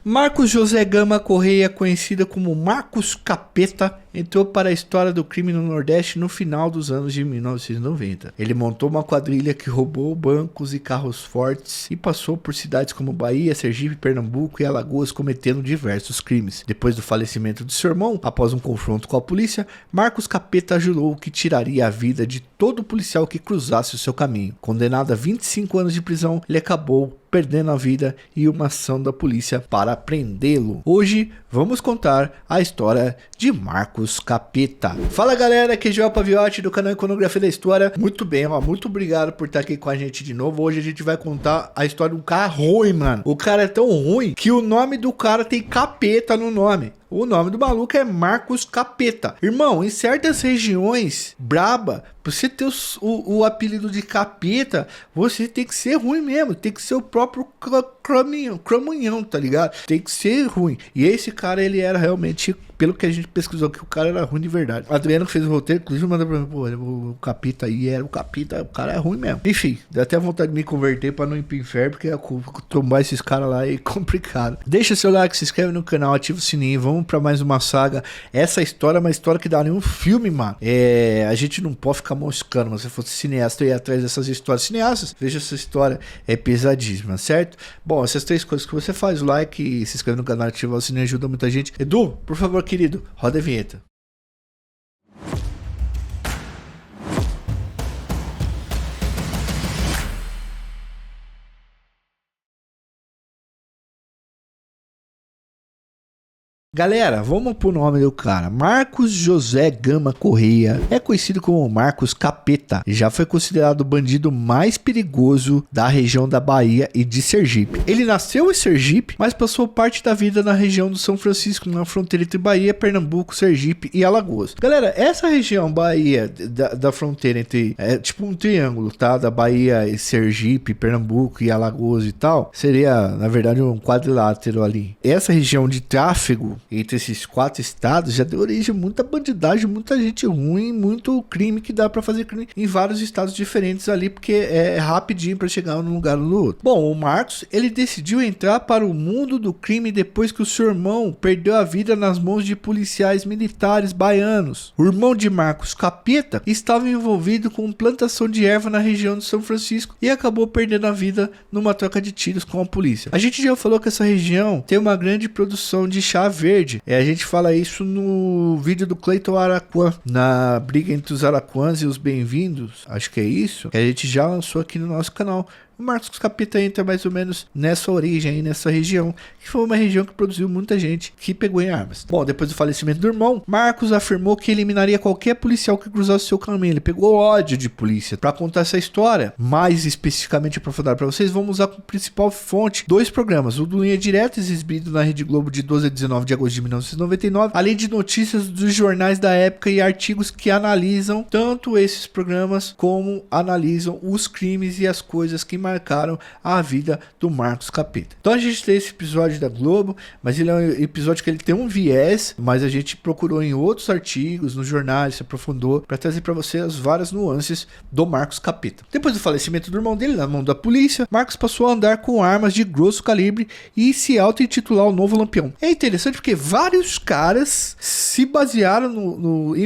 Marcos José Gama Correia, conhecido como Marcos Capeta, entrou para a história do crime no Nordeste no final dos anos de 1990. Ele montou uma quadrilha que roubou bancos e carros fortes e passou por cidades como Bahia, Sergipe, Pernambuco e Alagoas cometendo diversos crimes. Depois do falecimento de seu irmão, após um confronto com a polícia, Marcos Capeta jurou que tiraria a vida de todo policial que cruzasse o seu caminho. Condenado a 25 anos de prisão, ele acabou perdendo a vida e uma ação da polícia para prendê-lo. Hoje vamos contar a história de Marcos Capeta. Fala galera, aqui é Joel Paviotti do canal Iconografia da História. Muito bem, muito obrigado por estar aqui com a gente de novo. Hoje a gente vai contar a história de um cara ruim, mano. O cara é tão ruim que o nome do cara tem capeta no nome. O nome do maluco é Marcos Capeta. Irmão, em certas regiões braba, pra você ter o apelido de capeta, você tem que ser ruim mesmo. Tem que ser o próprio cramunhão, tá ligado? Tem que ser ruim. E esse cara, ele era realmente, pelo que a gente pesquisou, que o cara era ruim de verdade. O Adriano que fez o roteiro, inclusive, mandou pra mim, pô, o capeta aí era o capeta, o cara é ruim mesmo. Enfim, dá até vontade de me converter pra não ir pro inferno, porque trombar esses caras lá é complicado. Deixa seu like, se inscreve no canal, ativa o sininho, vamos pra mais uma saga. Essa história é uma história que dá nenhum filme, mano. A gente não pode ficar moscando, mas se fosse cineasta, eu ia atrás dessas histórias. Cineastas, veja essa história, é pesadíssima, certo? Bom, essas três coisas que você faz, o like, se inscreve no canal, ativa o sininho, ajuda muita gente. Edu, por favor, querido, roda a vinheta. Galera, vamos pro nome do cara. Marcos José Gama Correia é conhecido como Marcos Capeta e já foi considerado o bandido mais perigoso da região da Bahia e de Sergipe. Ele nasceu em Sergipe, mas passou parte da vida na região do São Francisco, na fronteira entre Bahia, Pernambuco, Sergipe e Alagoas. Galera, essa região Bahia da fronteira entre, é tipo um triângulo, tá? Da Bahia e Sergipe, Pernambuco e Alagoas e tal, seria na verdade um quadrilátero ali. Essa região de tráfego entre esses quatro estados já deu origem a muita bandidagem, muita gente ruim, muito crime que dá pra fazer crime em vários estados diferentes ali, porque é rapidinho pra chegar num lugar ou no outro. Bom, o Marcos, ele decidiu entrar para o mundo do crime depois que o seu irmão perdeu a vida nas mãos de policiais militares baianos. O irmão de Marcos, Capeta, estava envolvido com plantação de erva na região de São Francisco e acabou perdendo a vida numa troca de tiros com a polícia. A gente já falou que essa região tem uma grande produção de chá verde. A gente fala isso no vídeo do Cleiton Araquã, na briga entre os Araquãs e os Bem-vindos, acho que é isso, que a gente já lançou aqui no nosso canal. O Marcos Capeta entra mais ou menos nessa origem aí, nessa região, que foi uma região que produziu muita gente que pegou em armas. Bom, depois do falecimento do irmão, Marcos afirmou que eliminaria qualquer policial que cruzasse seu caminho. Ele pegou ódio de polícia. Para contar essa história, mais especificamente aprofundada para vocês, vamos usar como principal fonte dois programas. O do Linha Direta, exibido na Rede Globo de 12 a 19 de agosto de 1999, além de notícias dos jornais da época e artigos que analisam tanto esses programas como analisam os crimes e as coisas que marcaram a vida do Marcos Capeta. Então a gente tem esse episódio da Globo, mas ele é um episódio que ele tem um viés, mas a gente procurou em outros artigos, nos jornais, se aprofundou para trazer para você as várias nuances do Marcos Capeta. Depois do falecimento do irmão dele na mão da polícia, Marcos passou a andar com armas de grosso calibre e se auto-intitular o Novo Lampião. É interessante porque vários caras se basearam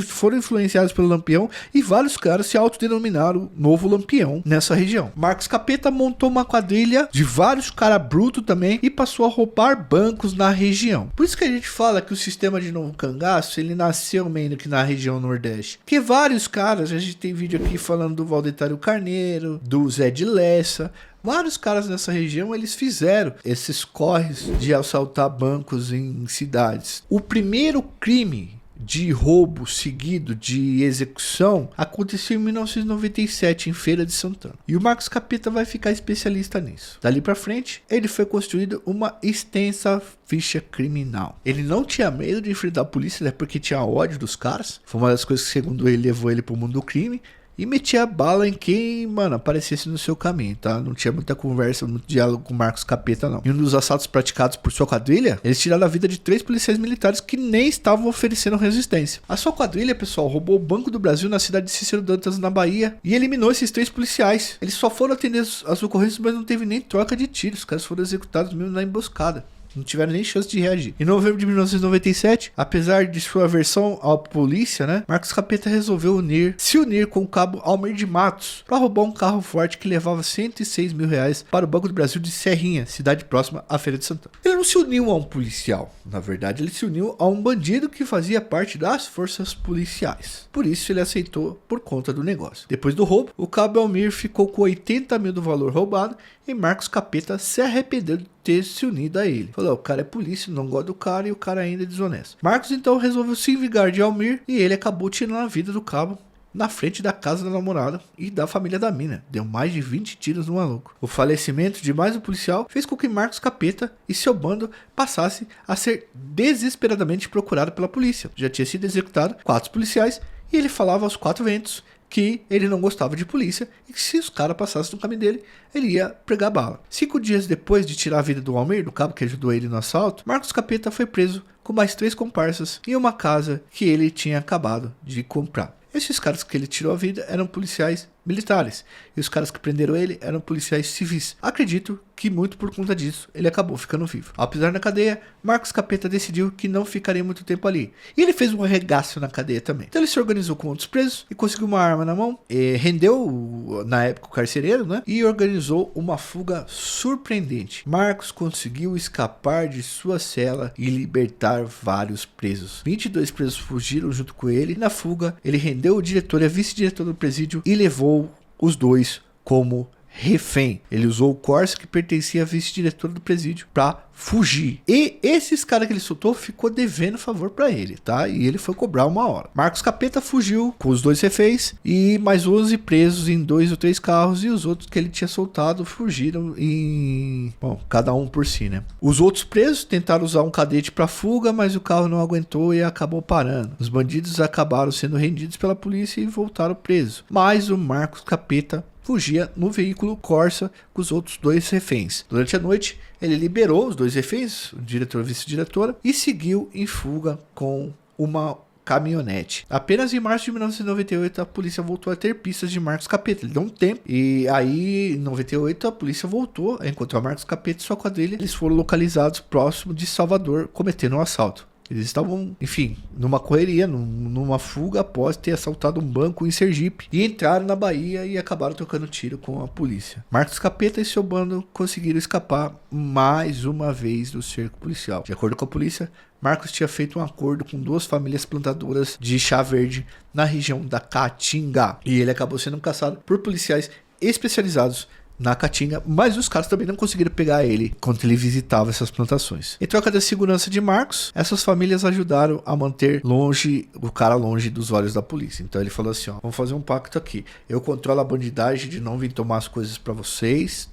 foram influenciados pelo Lampião e vários caras se autodenominaram Novo Lampião nessa região. Marcos Capeta montou uma quadrilha de vários caras brutos também e passou a roubar bancos na região. Por isso que a gente fala que o sistema de Novo Cangaço, ele nasceu meio que na região Nordeste. Porque vários caras, a gente tem vídeo aqui falando do Valdetário Carneiro, do Zé de Lessa, vários caras nessa região, eles fizeram esses corres de assaltar bancos em cidades. O primeiro crime de roubo seguido de execução aconteceu em 1997 em Feira de Santana. E o Marcos Capeta vai ficar especialista nisso. Dali pra frente, ele foi construída uma extensa ficha criminal. Ele não tinha medo de enfrentar a polícia, né, porque tinha ódio dos caras. Foi uma das coisas que, segundo ele, levou ele pro mundo do crime. E metia bala em quem, mano, aparecesse no seu caminho, tá? Não tinha muita conversa, muito diálogo com o Marcos Capeta, não. E um dos assaltos praticados por sua quadrilha, eles tiraram a vida de 3 policiais militares que nem estavam oferecendo resistência. A sua quadrilha, pessoal, roubou o Banco do Brasil na cidade de Cícero Dantas, na Bahia, e eliminou esses 3 policiais. Eles só foram atender as ocorrências, mas não teve nem troca de tiros. Os caras foram executados mesmo na emboscada. Não tiveram nem chance de reagir. Em novembro de 1997, apesar de sua aversão à polícia, né, Marcos Capeta resolveu se unir com o cabo Almir de Matos para roubar um carro forte que levava R$106.000 para o Banco do Brasil de Serrinha, cidade próxima à Feira de Santana. Ele não se uniu a um policial, na verdade ele se uniu a um bandido que fazia parte das forças policiais. Por isso ele aceitou por conta do negócio. Depois do roubo, o cabo Almir ficou com 80 mil do valor roubado e Marcos Capeta se arrependeu de ter se unido a ele. Falou, o cara é polícia, não gosta do cara e o cara ainda é desonesto. Marcos então resolveu se vingar de Almir e ele acabou tirando a vida do cabo na frente da casa da namorada e da família da mina. Deu mais de 20 tiros no maluco. O falecimento de mais um policial fez com que Marcos Capeta e seu bando passasse a ser desesperadamente procurado pela polícia. Já tinha sido executado 4 policiais e ele falava aos 4 ventos que ele não gostava de polícia e que se os caras passassem no caminho dele, ele ia pregar bala. 5 dias depois de tirar a vida do Almir, do cabo que ajudou ele no assalto, Marcos Capeta foi preso com mais 3 comparsas em uma casa que ele tinha acabado de comprar. Esses caras que ele tirou a vida eram policiais militares e os caras que prenderam ele eram policiais civis. Acredito que muito por conta disso ele acabou ficando vivo. Ao pisar na cadeia, Marcos Capeta decidiu que não ficaria muito tempo ali. E ele fez um arregaço na cadeia também. Então ele se organizou com outros presos e conseguiu uma arma na mão, rendeu na época o carcereiro, né? E organizou uma fuga surpreendente. Marcos conseguiu escapar de sua cela e libertar vários presos. 22 presos fugiram junto com ele. E na fuga, ele rendeu o diretor e a vice-diretora do presídio e levou os dois como refém. Ele usou o Corsa que pertencia à vice-diretora do presídio para fugir. E esses caras que ele soltou ficou devendo favor para ele, tá? E ele foi cobrar uma hora. Marcos Capeta fugiu com os 2 reféns e mais 11 presos em 2 ou 3 carros e os outros que ele tinha soltado fugiram em... Bom, cada um por si, né? Os outros presos tentaram usar um cadete para fuga, mas o carro não aguentou e acabou parando. Os bandidos acabaram sendo rendidos pela polícia e voltaram presos. Mas o Marcos Capeta fugia no veículo Corsa com os outros 2 reféns. Durante a noite, ele liberou os 2 reféns, o diretor e a vice-diretora, e seguiu em fuga com uma caminhonete. Apenas em março de 1998 a polícia voltou a ter pistas de Marcos Capeta. Ele deu um tempo e aí em 98 a polícia voltou a encontrar Marcos Capeta e sua quadrilha. Eles foram localizados próximo de Salvador cometendo um assalto. Eles estavam, enfim, numa correria, numa fuga após ter assaltado um banco em Sergipe e entraram na Bahia e acabaram trocando tiro com a polícia. Marcos Capeta e seu bando conseguiram escapar mais uma vez do cerco policial. De acordo com a polícia, Marcos tinha feito um acordo com 2 famílias plantadoras de chá verde na região da Caatinga e ele acabou sendo caçado por policiais especializados na Caatinga, mas os caras também não conseguiram pegar ele quando ele visitava essas plantações. Em troca da segurança de Marcos, essas famílias ajudaram a manter o cara longe dos olhos da polícia. Então ele falou assim, ó, vamos fazer um pacto aqui. Eu controlo a bandidagem de não vir tomar as coisas pra vocês,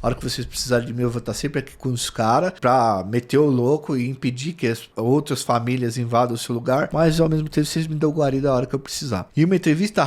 a hora que vocês precisarem de mim, eu vou estar sempre aqui com os caras pra meter o louco e impedir que as outras famílias invadam o seu lugar, mas ao mesmo tempo vocês me dão guarida a hora que eu precisar. Em uma entrevista à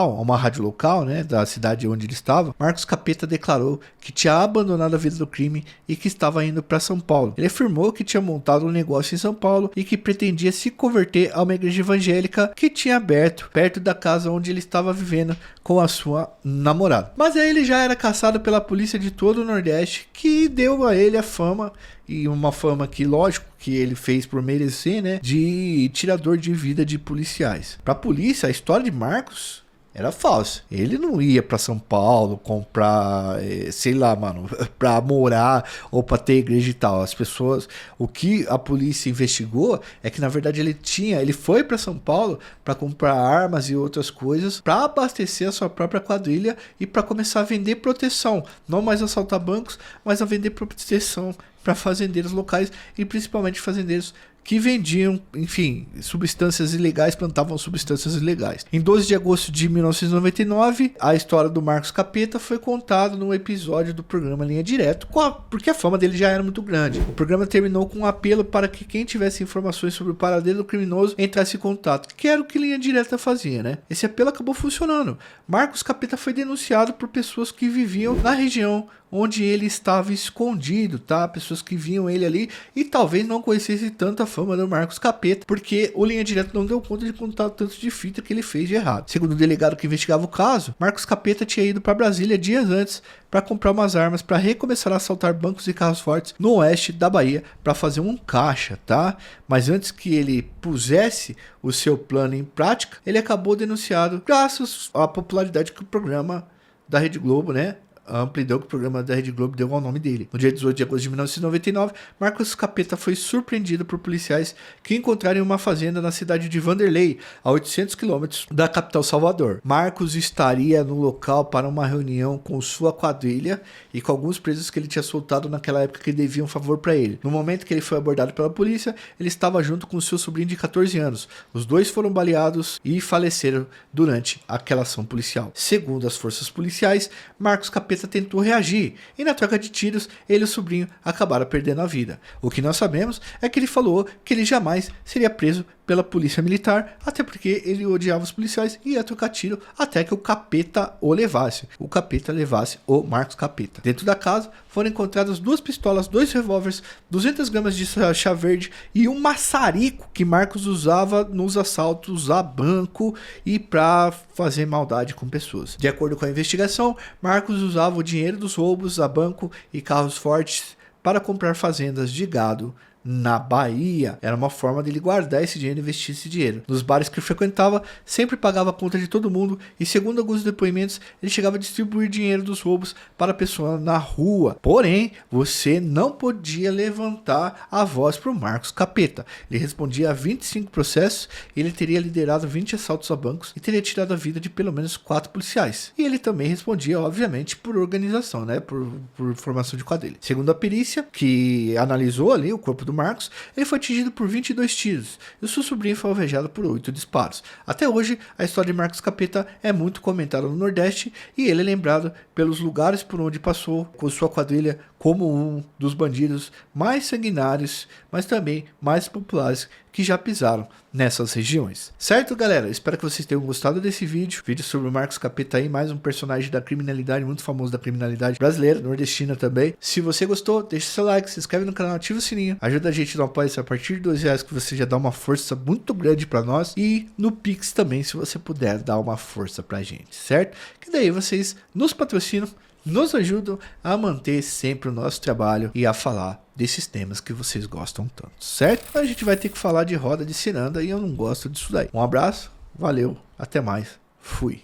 uma rádio local, né, da cidade onde ele estava, Marcos Capeta declarou que tinha abandonado a vida do crime e que estava indo para São Paulo. Ele afirmou que tinha montado um negócio em São Paulo e que pretendia se converter a uma igreja evangélica que tinha aberto perto da casa onde ele estava vivendo com a sua namorada. Mas aí ele já era caçado pela polícia de todo o Nordeste, que deu a ele a fama, e uma fama que, lógico, que ele fez por merecer, né, de tirador de vida de policiais. Para a polícia, a história de Marcos era falsa. Ele não ia pra São Paulo comprar, sei lá, mano, pra morar ou pra ter igreja e tal. As pessoas, o que a polícia investigou é que na verdade ele foi pra São Paulo pra comprar armas e outras coisas pra abastecer a sua própria quadrilha e pra começar a vender proteção. Não mais assaltar bancos, mas a vender proteção para fazendeiros locais e principalmente fazendeiros que vendiam, enfim, substâncias ilegais, plantavam substâncias ilegais. Em 12 de agosto de 1999, a história do Marcos Capeta foi contada num episódio do programa Linha Direto, porque a fama dele já era muito grande. O programa terminou com um apelo para que quem tivesse informações sobre o paradeiro do criminoso entrasse em contato, que era o que Linha Direta fazia, né? Esse apelo acabou funcionando. Marcos Capeta foi denunciado por pessoas que viviam na região onde ele estava escondido, tá? Pessoas que viam ele ali e talvez não conhecessem tanto a fama do Marcos Capeta, porque o Linha Direta não deu conta de contar o tanto de fita que ele fez de errado. Segundo o delegado que investigava o caso, Marcos Capeta tinha ido para Brasília dias antes para comprar umas armas para recomeçar a assaltar bancos e carros fortes no oeste da Bahia para fazer um caixa, tá? Mas antes que ele pusesse o seu plano em prática, ele acabou denunciado graças à popularidade que o programa da Rede Globo, né? A amplidão que o programa da Rede Globo deu ao nome dele. No dia 18 de agosto de 1999, Marcos Capeta foi surpreendido por policiais que encontraram em uma fazenda na cidade de Vanderlei, a 800 quilômetros da capital Salvador. Marcos estaria no local para uma reunião com sua quadrilha e com alguns presos que ele tinha soltado naquela época que deviam um favor para ele. No momento que ele foi abordado pela polícia, ele estava junto com seu sobrinho de 14 anos. Os dois foram baleados e faleceram durante aquela ação policial. Segundo as forças policiais, Marcos Capeta tentou reagir e na troca de tiros ele e o sobrinho acabaram perdendo a vida. O que nós sabemos é que ele falou que ele jamais seria preso pela polícia militar, até porque ele odiava os policiais e ia trocar tiro até que o Capeta o levasse. O Capeta levasse o Marcos Capeta. Dentro da casa foram encontradas 2 pistolas, 2 revólveres, 200 gramas de chá verde e um maçarico que Marcos usava nos assaltos a banco e para fazer maldade com pessoas. De acordo com a investigação, Marcos usava o dinheiro dos roubos a banco e carros fortes para comprar fazendas de gado na Bahia. Era uma forma dele guardar esse dinheiro e investir esse dinheiro. Nos bares que frequentava, sempre pagava a conta de todo mundo e, segundo alguns depoimentos, ele chegava a distribuir dinheiro dos roubos para a pessoa na rua. Porém, você não podia levantar a voz para o Marcos Capeta. Ele respondia a 25 processos e ele teria liderado 20 assaltos a bancos e teria tirado a vida de pelo menos 4 policiais. E ele também respondia, obviamente, por organização, né? Por formação de quadrilha. Segundo a perícia, que analisou ali o corpo do Marcos, ele foi atingido por 22 tiros e o seu sobrinho foi alvejado por 8 disparos. Até hoje, a história de Marcos Capeta é muito comentada no Nordeste e ele é lembrado pelos lugares por onde passou com sua quadrilha como um dos bandidos mais sanguinários, mas também mais populares que já pisaram nessas regiões. Certo, galera? Espero que vocês tenham gostado desse vídeo sobre o Marcos Capeta aí, mais um personagem da criminalidade, muito famoso da criminalidade brasileira, nordestina também. Se você gostou, deixa seu like, se inscreve no canal, ativa o sininho, ajuda a gente no apoio a partir de R$2 que você já dá uma força muito grande para nós, e no Pix também, se você puder dar uma força pra gente, certo? Que daí vocês nos patrocinam, nos ajudam a manter sempre o nosso trabalho e a falar desses temas que vocês gostam tanto, certo? A gente vai ter que falar de roda de ciranda e eu não gosto disso daí. Um abraço, valeu, até mais, fui.